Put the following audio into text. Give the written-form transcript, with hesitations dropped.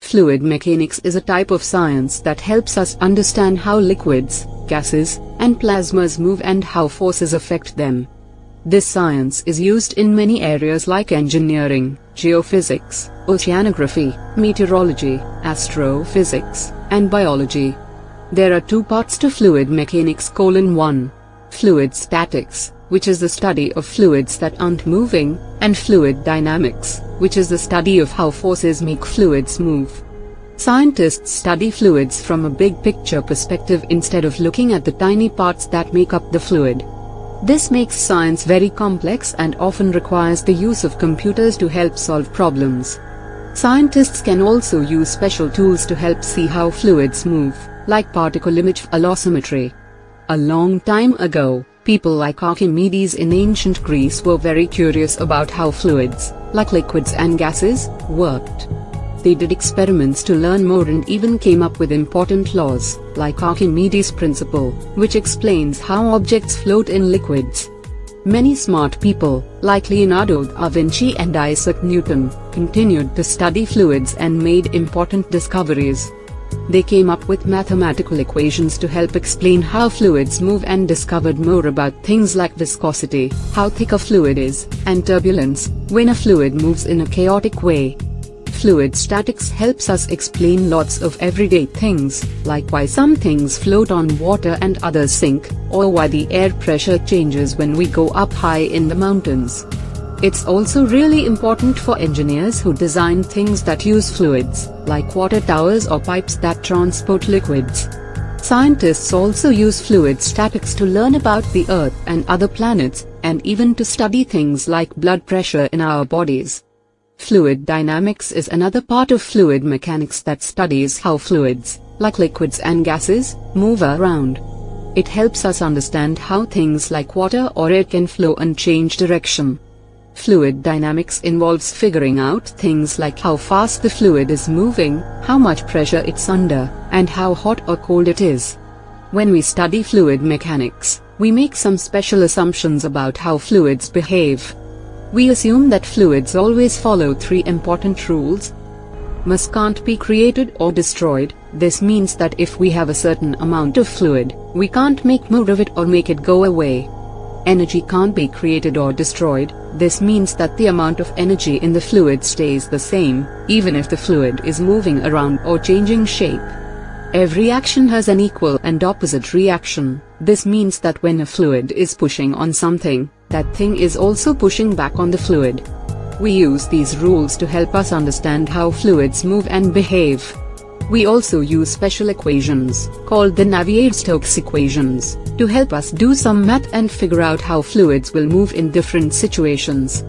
Fluid mechanics is a type of science that helps us understand how liquids, gases, and plasmas move and how forces affect them. This science is used in many areas like engineering, geophysics, oceanography, meteorology, astrophysics, and biology. There are two parts to fluid mechanics: 1. Fluid statics, which is the study of fluids that aren't moving, and fluid dynamics, which is the study of how forces make fluids move. Scientists study fluids from a big picture perspective instead of looking at the tiny parts that make up the fluid. This makes science very complex and often requires the use of computers to help solve problems. Scientists can also use special tools to help see how fluids move, like particle image velocimetry. A long time ago, people like Archimedes in ancient Greece were very curious about how fluids, like liquids and gases, worked. They did experiments to learn more and even came up with important laws, like Archimedes' principle, which explains how objects float in liquids. Many smart people, like Leonardo da Vinci and Isaac Newton, continued to study fluids and made important discoveries. They came up with mathematical equations to help explain how fluids move and discovered more about things like viscosity, how thick a fluid is, and turbulence, when a fluid moves in a chaotic way. Fluid statics helps us explain lots of everyday things, like why some things float on water and others sink, or why the air pressure changes when we go up high in the mountains. It's also really important for engineers who design things that use fluids, like water towers or pipes that transport liquids. Scientists also use fluid statics to learn about the Earth and other planets, and even to study things like blood pressure in our bodies. Fluid dynamics is another part of fluid mechanics that studies how fluids, like liquids and gases, move around. It helps us understand how things like water or air can flow and change direction. Fluid dynamics involves figuring out things like how fast the fluid is moving, how much pressure it's under, and how hot or cold it is. When we study fluid mechanics, we make some special assumptions about how fluids behave. We assume that fluids always follow three important rules. Mass can't be created or destroyed. This means that if we have a certain amount of fluid, we can't make more of it or make it go away. Energy can't be created or destroyed. This means that the amount of energy in the fluid stays the same, even if the fluid is moving around or changing shape. Every action has an equal and opposite reaction. This means that when a fluid is pushing on something, that thing is also pushing back on the fluid. We use these rules to help us understand how fluids move and behave. We also use special equations, called the Navier-Stokes equations, to help us do some math and figure out how fluids will move in different situations.